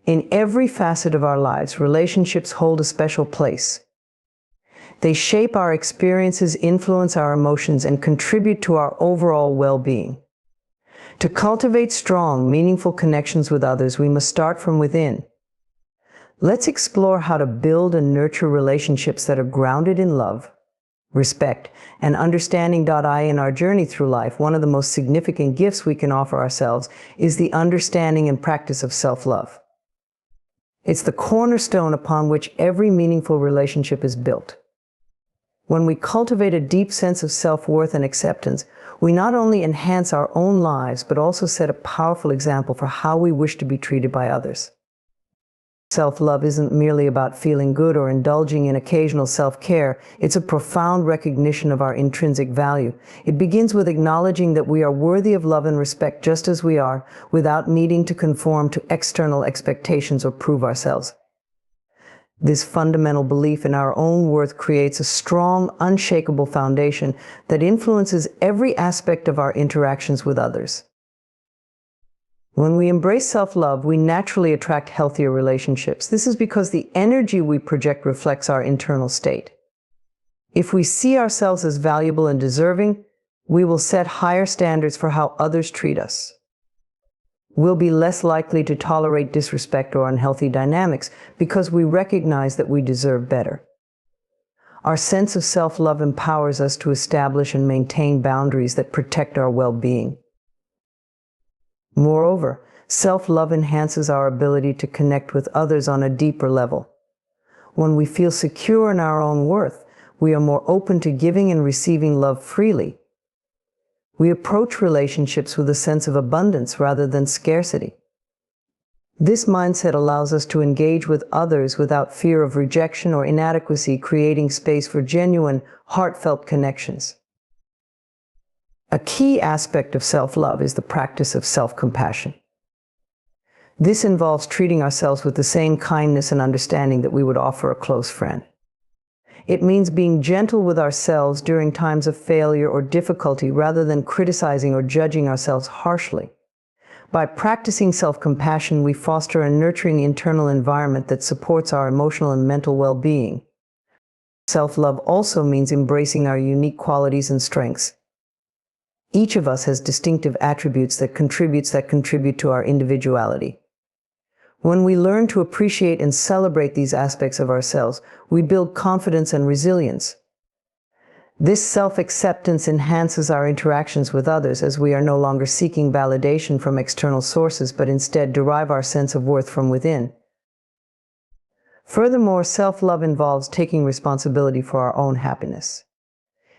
In every facet of our lives, relationships hold a special place. They shape our experiences, influence our emotions, and contribute to our overall well-being. To cultivate strong, meaningful connections with others, we must start from within. Let's explore how to build and nurture relationships that are grounded in love, respect, and understanding. In our journey through life, one of the most significant gifts we can offer ourselves is the understanding and practice of self-love. It's the cornerstone upon which every meaningful relationship is built. When we cultivate a deep sense of self-worth and acceptance, we not only enhance our own lives, but also set a powerful example for how we wish to be treated by others. Self-love isn't merely about feeling good or indulging in occasional self-care. It's a profound recognition of our intrinsic value. It begins with acknowledging that we are worthy of love and respect just as we are, without needing to conform to external expectations or prove ourselves. This fundamental belief in our own worth creates a strong, unshakable foundation that influences every aspect of our interactions with others. When we embrace self-love, we naturally attract healthier relationships. This is because the energy we project reflects our internal state. If we see ourselves as valuable and deserving, we will set higher standards for how others treat us. We'll be less likely to tolerate disrespect or unhealthy dynamics because we recognize that we deserve better. Our sense of self-love empowers us to establish and maintain boundaries that protect our well-being. Moreover, self-love enhances our ability to connect with others on a deeper level. When we feel secure in our own worth, we are more open to giving and receiving love freely. We approach relationships with a sense of abundance rather than scarcity. This mindset allows us to engage with others without fear of rejection or inadequacy, creating space for genuine, heartfelt connections. A key aspect of self-love is the practice of self-compassion. This involves treating ourselves with the same kindness and understanding that we would offer a close friend. It means being gentle with ourselves during times of failure or difficulty rather than criticizing or judging ourselves harshly. By practicing self-compassion, we foster a nurturing internal environment that supports our emotional and mental well-being. Self-love also means embracing our unique qualities and strengths. Each of us has distinctive attributes that contribute to our individuality. When we learn to appreciate and celebrate these aspects of ourselves, we build confidence and resilience. This self-acceptance enhances our interactions with others, as we are no longer seeking validation from external sources, but instead derive our sense of worth from within. Furthermore, self-love involves taking responsibility for our own happiness.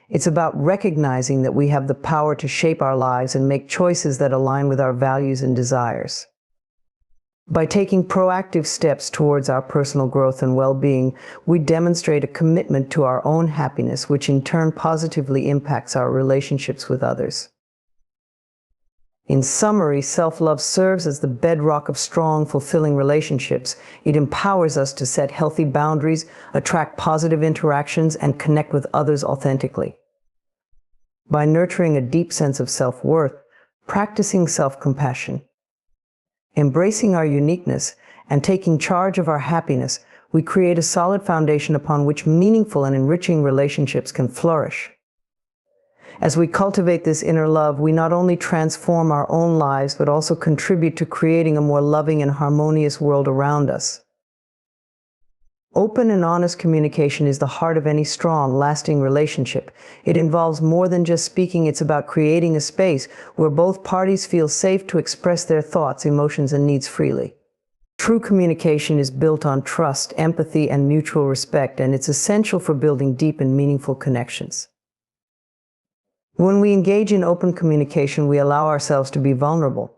It's about recognizing that we have the power to shape our lives and make choices that align with our values and desires. By taking proactive steps towards our personal growth and well-being, we demonstrate a commitment to our own happiness, which in turn positively impacts our relationships with others. In summary, self-love serves as the bedrock of strong, fulfilling relationships. It empowers us to set healthy boundaries, attract positive interactions, and connect with others authentically. By nurturing a deep sense of self-worth, practicing self-compassion, embracing our uniqueness, and taking charge of our happiness, we create a solid foundation upon which meaningful and enriching relationships can flourish. As we cultivate this inner love, we not only transform our own lives, but also contribute to creating a more loving and harmonious world around us. Open and honest communication is the heart of any strong, lasting relationship. It involves more than just speaking. It's about creating a space where both parties feel safe to express their thoughts, emotions, and needs freely. True communication is built on trust, empathy, and mutual respect, and it's essential for building deep and meaningful connections. When we engage in open communication, we allow ourselves to be vulnerable.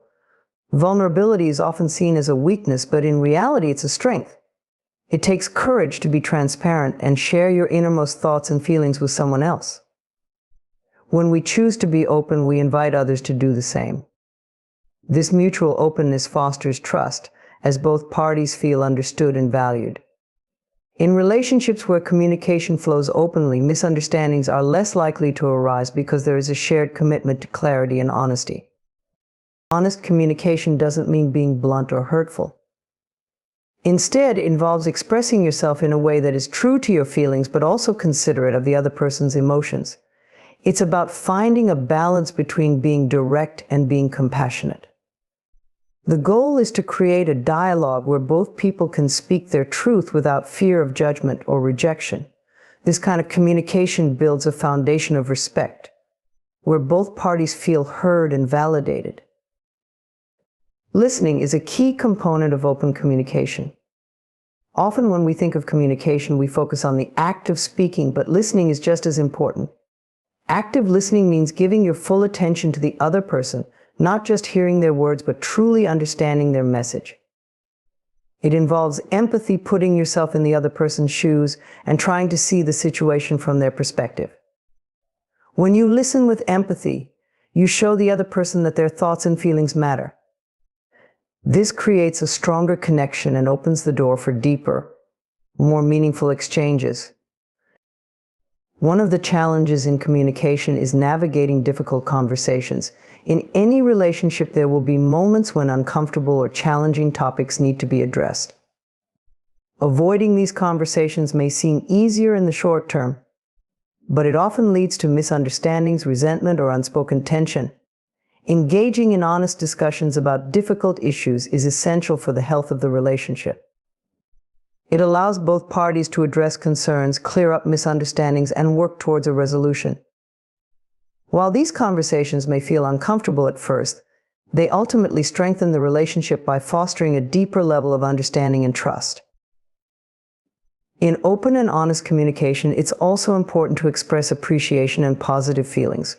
Vulnerability is often seen as a weakness, but in reality, it's a strength. It takes courage to be transparent and share your innermost thoughts and feelings with someone else. When we choose to be open, we invite others to do the same. This mutual openness fosters trust, as both parties feel understood and valued. In relationships where communication flows openly, misunderstandings are less likely to arise because there is a shared commitment to clarity and honesty. Honest communication doesn't mean being blunt or hurtful. Instead, it involves expressing yourself in a way that is true to your feelings, but also considerate of the other person's emotions. It's about finding a balance between being direct and being compassionate. The goal is to create a dialogue where both people can speak their truth without fear of judgment or rejection. This kind of communication builds a foundation of respect, where both parties feel heard and validated. Listening is a key component of open communication. Often when we think of communication, we focus on the act of speaking, but listening is just as important. Active listening means giving your full attention to the other person, not just hearing their words, but truly understanding their message. It involves empathy, putting yourself in the other person's shoes and trying to see the situation from their perspective. When you listen with empathy, you show the other person that their thoughts and feelings matter. This creates a stronger connection and opens the door for deeper, more meaningful exchanges. One of the challenges in communication is navigating difficult conversations. In any relationship, there will be moments when uncomfortable or challenging topics need to be addressed. Avoiding these conversations may seem easier in the short term, but it often leads to misunderstandings, resentment, or unspoken tension. Engaging in honest discussions about difficult issues is essential for the health of the relationship. It allows both parties to address concerns, clear up misunderstandings, and work towards a resolution. While these conversations may feel uncomfortable at first, they ultimately strengthen the relationship by fostering a deeper level of understanding and trust. In open and honest communication, it's also important to express appreciation and positive feelings.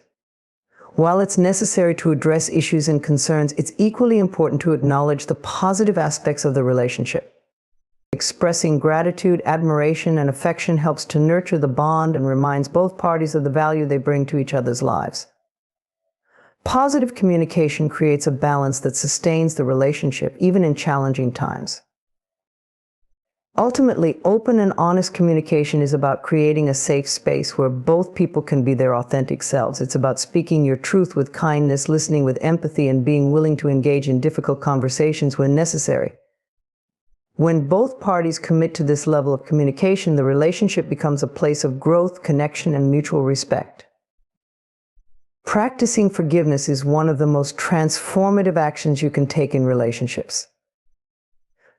While it's necessary to address issues and concerns, it's equally important to acknowledge the positive aspects of the relationship. Expressing gratitude, admiration, and affection helps to nurture the bond and reminds both parties of the value they bring to each other's lives. Positive communication creates a balance that sustains the relationship, even in challenging times. Ultimately, open and honest communication is about creating a safe space where both people can be their authentic selves. It's about speaking your truth with kindness, listening with empathy, and being willing to engage in difficult conversations when necessary. When both parties commit to this level of communication, the relationship becomes a place of growth, connection, and mutual respect. Practicing forgiveness is one of the most transformative actions you can take in relationships.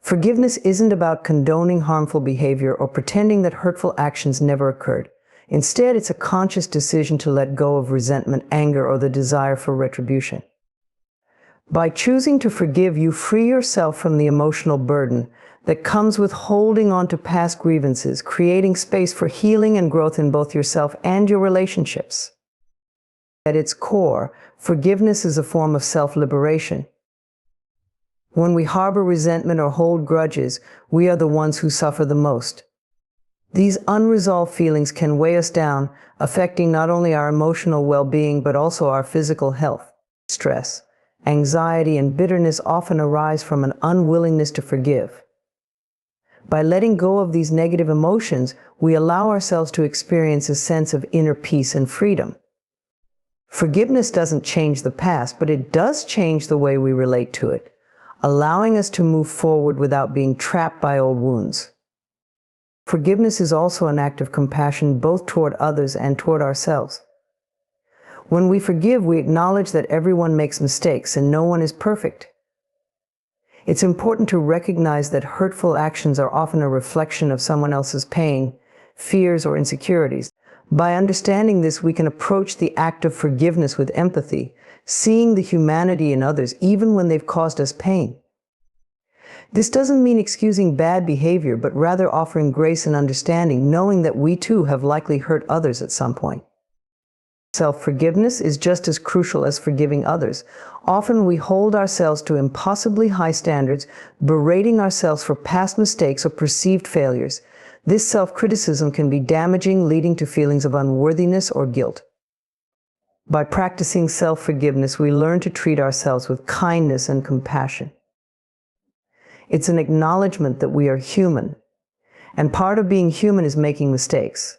Forgiveness isn't about condoning harmful behavior or pretending that hurtful actions never occurred. Instead, it's a conscious decision to let go of resentment, anger, or the desire for retribution. By choosing to forgive, you free yourself from the emotional burden that comes with holding on to past grievances, creating space for healing and growth in both yourself and your relationships. At its core, forgiveness is a form of self-liberation. When we harbor resentment or hold grudges, we are the ones who suffer the most. These unresolved feelings can weigh us down, affecting not only our emotional well-being but also our physical health. Stress, anxiety, and bitterness often arise from an unwillingness to forgive. By letting go of these negative emotions, we allow ourselves to experience a sense of inner peace and freedom. Forgiveness doesn't change the past, but it does change the way we relate to it, allowing us to move forward without being trapped by old wounds. Forgiveness is also an act of compassion both toward others and toward ourselves. When we forgive, we acknowledge that everyone makes mistakes and no one is perfect. It's important to recognize that hurtful actions are often a reflection of someone else's pain, fears, or insecurities. By understanding this, we can approach the act of forgiveness with empathy, seeing the humanity in others even when they've caused us pain. This doesn't mean excusing bad behavior, but rather offering grace and understanding, knowing that we too have likely hurt others at some point. Self-forgiveness is just as crucial as forgiving others. Often we hold ourselves to impossibly high standards, berating ourselves for past mistakes or perceived failures. This self-criticism can be damaging, leading to feelings of unworthiness or guilt. By practicing self-forgiveness, we learn to treat ourselves with kindness and compassion. It's an acknowledgement that we are human, and part of being human is making mistakes.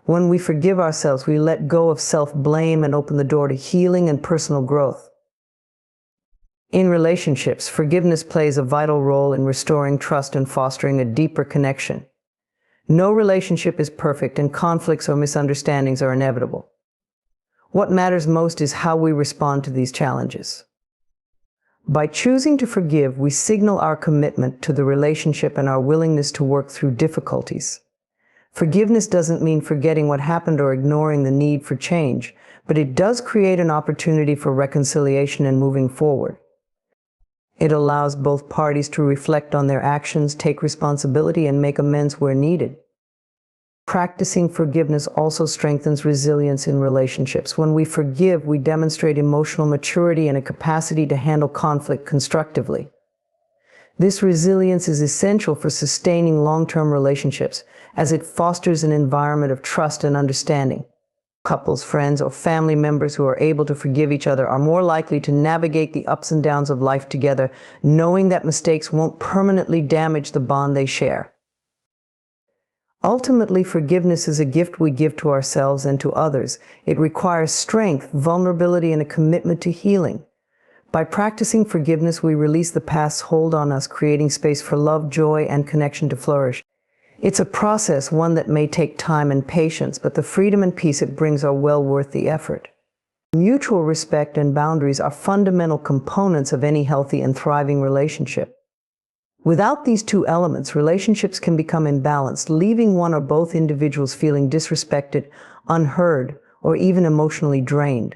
When we forgive ourselves, we let go of self-blame and open the door to healing and personal growth. In relationships, forgiveness plays a vital role in restoring trust and fostering a deeper connection. No relationship is perfect, and conflicts or misunderstandings are inevitable. What matters most is how we respond to these challenges. By choosing to forgive, we signal our commitment to the relationship and our willingness to work through difficulties. Forgiveness doesn't mean forgetting what happened or ignoring the need for change, but it does create an opportunity for reconciliation and moving forward. It allows both parties to reflect on their actions, take responsibility, and make amends where needed. Practicing forgiveness also strengthens resilience in relationships. When we forgive, we demonstrate emotional maturity and a capacity to handle conflict constructively. This resilience is essential for sustaining long-term relationships, as it fosters an environment of trust and understanding. Couples, friends, or family members who are able to forgive each other are more likely to navigate the ups and downs of life together, knowing that mistakes won't permanently damage the bond they share. Ultimately, forgiveness is a gift we give to ourselves and to others. It requires strength, vulnerability, and a commitment to healing. By practicing forgiveness, we release the past's hold on us, creating space for love, joy, and connection to flourish. It's a process, one that may take time and patience, but the freedom and peace it brings are well worth the effort. Mutual respect and boundaries are fundamental components of any healthy and thriving relationship. Without these two elements, relationships can become imbalanced, leaving one or both individuals feeling disrespected, unheard, or even emotionally drained.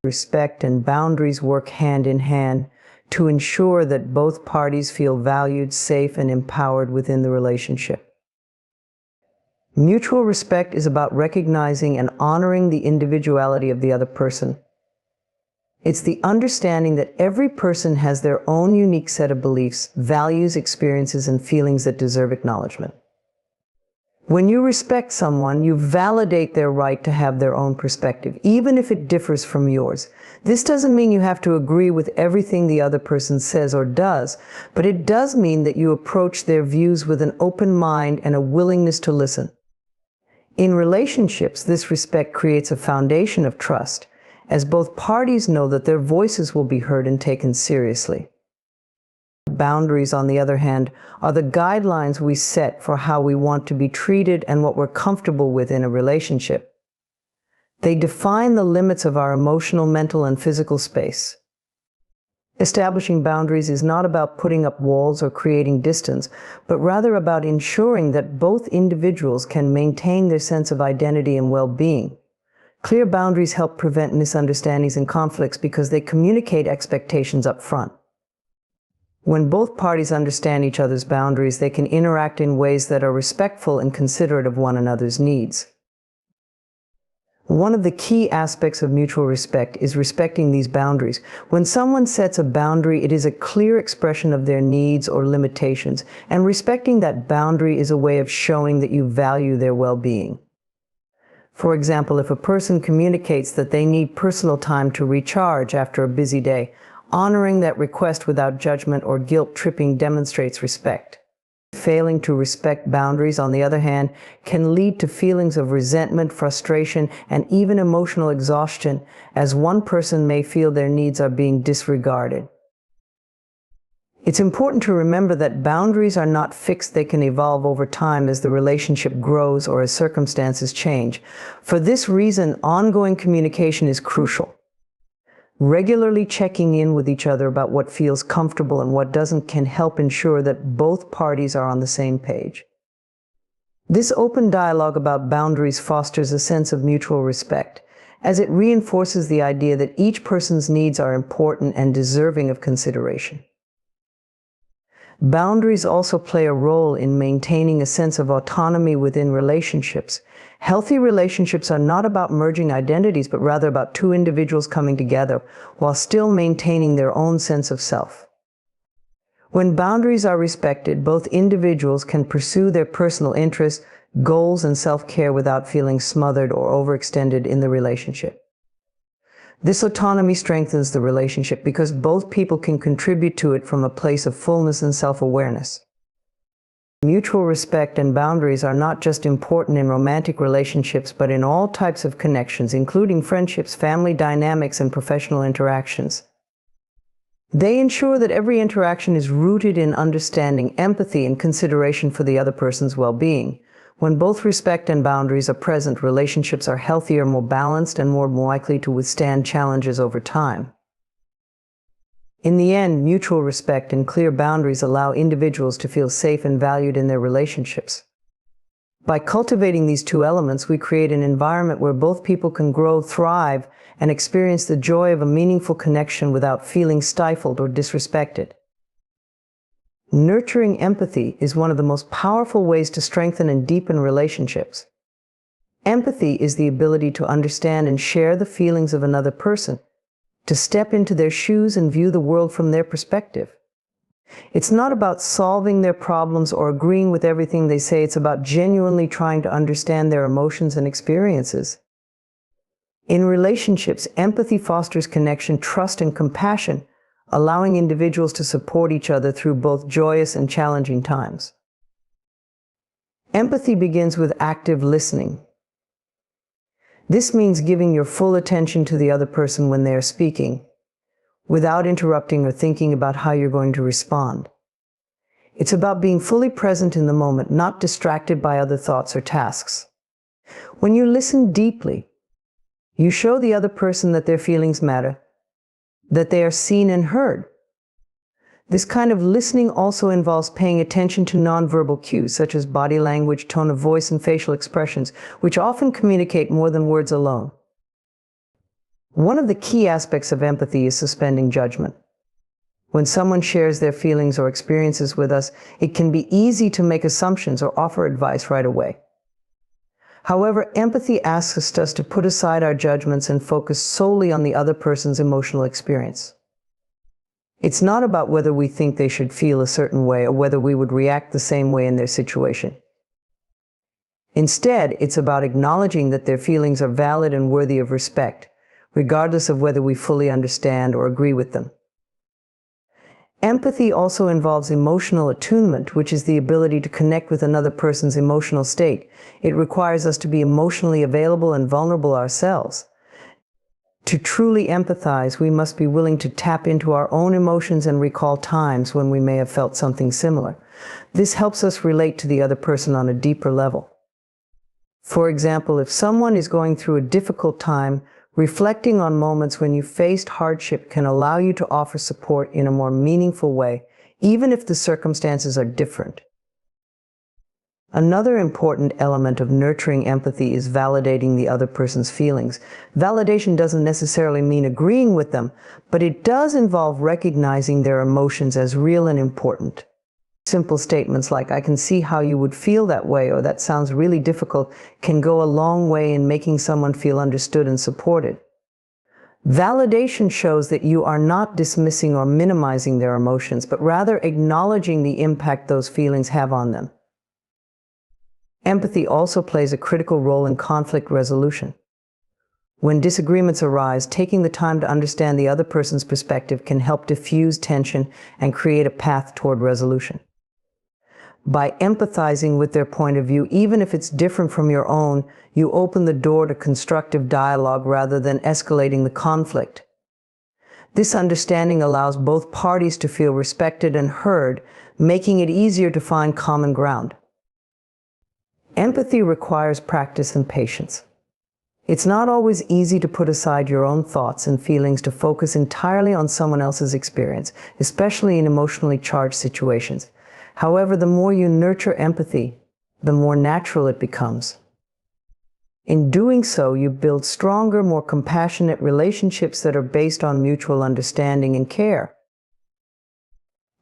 Respect and boundaries work hand in hand to ensure that both parties feel valued, safe, and empowered within the relationship. Mutual respect is about recognizing and honoring the individuality of the other person. It's the understanding that every person has their own unique set of beliefs, values, experiences, and feelings that deserve acknowledgement. When you respect someone, you validate their right to have their own perspective, even if it differs from yours. This doesn't mean you have to agree with everything the other person says or does, but it does mean that you approach their views with an open mind and a willingness to listen. In relationships, this respect creates a foundation of trust, as both parties know that their voices will be heard and taken seriously. Boundaries, on the other hand, are the guidelines we set for how we want to be treated and what we're comfortable with in a relationship. They define the limits of our emotional, mental, and physical space. Establishing boundaries is not about putting up walls or creating distance, but rather about ensuring that both individuals can maintain their sense of identity and well-being. Clear boundaries help prevent misunderstandings and conflicts because they communicate expectations up front. When both parties understand each other's boundaries, they can interact in ways that are respectful and considerate of one another's needs. One of the key aspects of mutual respect is respecting these boundaries. When someone sets a boundary, it is a clear expression of their needs or limitations, and respecting that boundary is a way of showing that you value their well-being. For example, if a person communicates that they need personal time to recharge after a busy day, honoring that request without judgment or guilt-tripping demonstrates respect. Failing to respect boundaries, on the other hand, can lead to feelings of resentment, frustration, and even emotional exhaustion, as one person may feel their needs are being disregarded. It's important to remember that boundaries are not fixed. They can evolve over time as the relationship grows or as circumstances change. For this reason, ongoing communication is crucial. Regularly checking in with each other about what feels comfortable and what doesn't can help ensure that both parties are on the same page. This open dialogue about boundaries fosters a sense of mutual respect, as it reinforces the idea that each person's needs are important and deserving of consideration. Boundaries also play a role in maintaining a sense of autonomy within relationships. Healthy relationships are not about merging identities, but rather about two individuals coming together while still maintaining their own sense of self. When boundaries are respected, both individuals can pursue their personal interests, goals, and self-care without feeling smothered or overextended in the relationship. This autonomy strengthens the relationship because both people can contribute to it from a place of fullness and self-awareness. Mutual respect and boundaries are not just important in romantic relationships, but in all types of connections, including friendships, family dynamics, and professional interactions. They ensure that every interaction is rooted in understanding, empathy, and consideration for the other person's well-being. When both respect and boundaries are present, relationships are healthier, more balanced, and more likely to withstand challenges over time. In the end, mutual respect and clear boundaries allow individuals to feel safe and valued in their relationships. By cultivating these two elements, we create an environment where both people can grow, thrive, and experience the joy of a meaningful connection without feeling stifled or disrespected. Nurturing empathy is one of the most powerful ways to strengthen and deepen relationships. Empathy is the ability to understand and share the feelings of another person, to step into their shoes and view the world from their perspective. It's not about solving their problems or agreeing with everything they say. It's about genuinely trying to understand their emotions and experiences. In relationships, empathy fosters connection, trust, and compassion, allowing individuals to support each other through both joyous and challenging times. Empathy begins with active listening. This means giving your full attention to the other person when they are speaking, without interrupting or thinking about how you're going to respond. It's about being fully present in the moment, not distracted by other thoughts or tasks. When you listen deeply, you show the other person that their feelings matter, that they are seen and heard. This kind of listening also involves paying attention to nonverbal cues, such as body language, tone of voice, and facial expressions, which often communicate more than words alone. One of the key aspects of empathy is suspending judgment. When someone shares their feelings or experiences with us, it can be easy to make assumptions or offer advice right away. However, empathy asks us to put aside our judgments and focus solely on the other person's emotional experience. It's not about whether we think they should feel a certain way or whether we would react the same way in their situation. Instead, it's about acknowledging that their feelings are valid and worthy of respect, regardless of whether we fully understand or agree with them. Empathy also involves emotional attunement, which is the ability to connect with another person's emotional state. It requires us to be emotionally available and vulnerable ourselves. To truly empathize, we must be willing to tap into our own emotions and recall times when we may have felt something similar. This helps us relate to the other person on a deeper level. For example, if someone is going through a difficult time, reflecting on moments when you faced hardship can allow you to offer support in a more meaningful way, even if the circumstances are different. Another important element of nurturing empathy is validating the other person's feelings. Validation doesn't necessarily mean agreeing with them, but it does involve recognizing their emotions as real and important. Simple statements like, "I can see how you would feel that way," or "that sounds really difficult," can go a long way in making someone feel understood and supported. Validation shows that you are not dismissing or minimizing their emotions, but rather acknowledging the impact those feelings have on them. Empathy also plays a critical role in conflict resolution. When disagreements arise, taking the time to understand the other person's perspective can help diffuse tension and create a path toward resolution. By empathizing with their point of view, even if it's different from your own, you open the door to constructive dialogue rather than escalating the conflict. This understanding allows both parties to feel respected and heard, making it easier to find common ground. Empathy requires practice and patience. It's not always easy to put aside your own thoughts and feelings to focus entirely on someone else's experience, especially in emotionally charged situations. However, the more you nurture empathy, the more natural it becomes. In doing so, you build stronger, more compassionate relationships that are based on mutual understanding and care.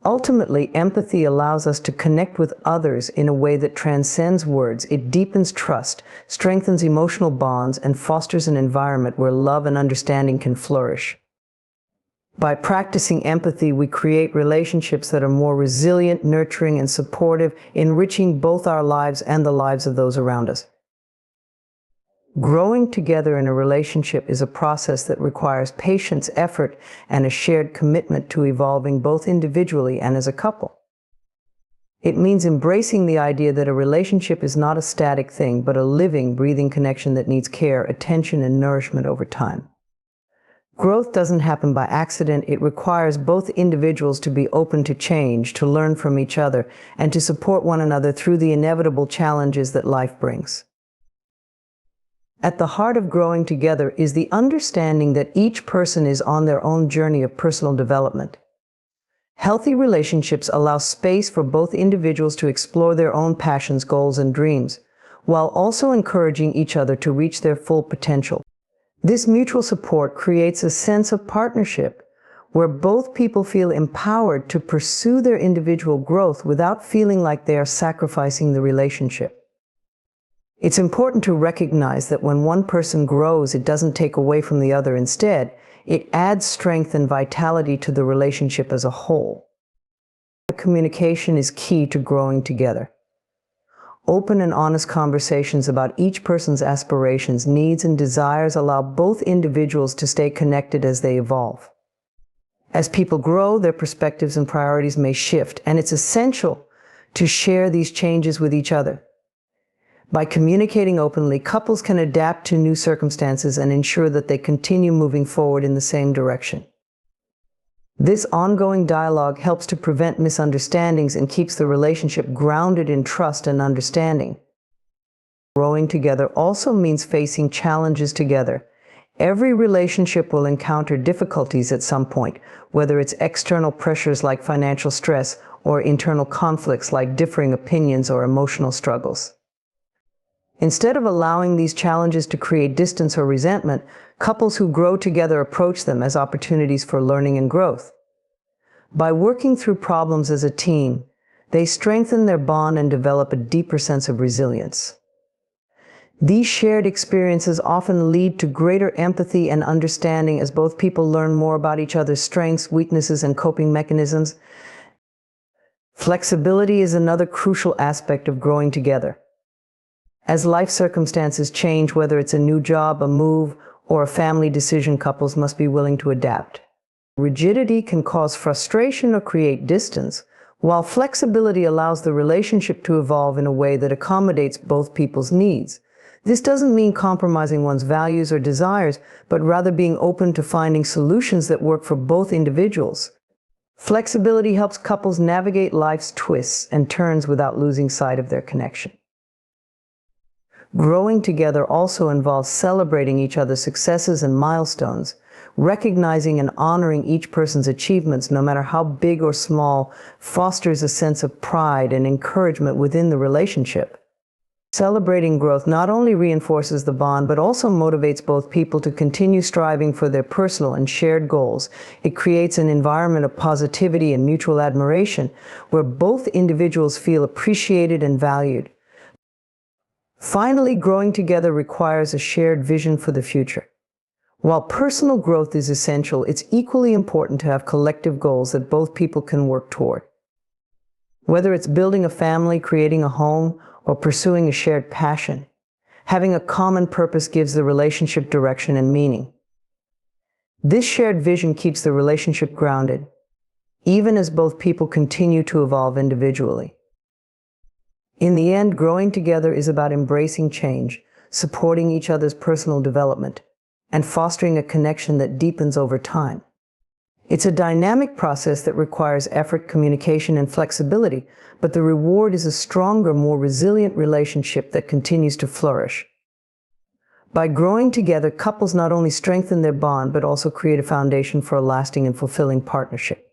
Ultimately, empathy allows us to connect with others in a way that transcends words. It deepens trust, strengthens emotional bonds, and fosters an environment where love and understanding can flourish. By practicing empathy, we create relationships that are more resilient, nurturing, and supportive, enriching both our lives and the lives of those around us. Growing together in a relationship is a process that requires patience, effort, and a shared commitment to evolving both individually and as a couple. It means embracing the idea that a relationship is not a static thing, but a living, breathing connection that needs care, attention, and nourishment over time. Growth doesn't happen by accident. It requires both individuals to be open to change, to learn from each other, and to support one another through the inevitable challenges that life brings. At the heart of growing together is the understanding that each person is on their own journey of personal development. Healthy relationships allow space for both individuals to explore their own passions, goals, and dreams, while also encouraging each other to reach their full potential. This mutual support creates a sense of partnership where both people feel empowered to pursue their individual growth without feeling like they are sacrificing the relationship. It's important to recognize that when one person grows, it doesn't take away from the other. Instead, it adds strength and vitality to the relationship as a whole. Communication is key to growing together. Open and honest conversations about each person's aspirations, needs, and desires allow both individuals to stay connected as they evolve. As people grow, their perspectives and priorities may shift, and it's essential to share these changes with each other. By communicating openly, couples can adapt to new circumstances and ensure that they continue moving forward in the same direction. This ongoing dialogue helps to prevent misunderstandings and keeps the relationship grounded in trust and understanding. Growing together also means facing challenges together. Every relationship will encounter difficulties at some point, whether it's external pressures like financial stress or internal conflicts like differing opinions or emotional struggles. Instead of allowing these challenges to create distance or resentment, couples who grow together approach them as opportunities for learning and growth. By working through problems as a team, they strengthen their bond and develop a deeper sense of resilience. These shared experiences often lead to greater empathy and understanding as both people learn more about each other's strengths, weaknesses, and coping mechanisms. Flexibility is another crucial aspect of growing together. As life circumstances change, whether it's a new job, a move, or a family decision, couples must be willing to adapt. Rigidity can cause frustration or create distance, while flexibility allows the relationship to evolve in a way that accommodates both people's needs. This doesn't mean compromising one's values or desires, but rather being open to finding solutions that work for both individuals. Flexibility helps couples navigate life's twists and turns without losing sight of their connection. Growing together also involves celebrating each other's successes and milestones. Recognizing and honoring each person's achievements, no matter how big or small, fosters a sense of pride and encouragement within the relationship. Celebrating growth not only reinforces the bond, but also motivates both people to continue striving for their personal and shared goals. It creates an environment of positivity and mutual admiration, where both individuals feel appreciated and valued. Finally, growing together requires a shared vision for the future. While personal growth is essential, it's equally important to have collective goals that both people can work toward. Whether it's building a family, creating a home, or pursuing a shared passion, having a common purpose gives the relationship direction and meaning. This shared vision keeps the relationship grounded, even as both people continue to evolve individually. In the end, growing together is about embracing change, supporting each other's personal development, and fostering a connection that deepens over time. It's a dynamic process that requires effort, communication, and flexibility, but the reward is a stronger, more resilient relationship that continues to flourish. By growing together, couples not only strengthen their bond, but also create a foundation for a lasting and fulfilling partnership.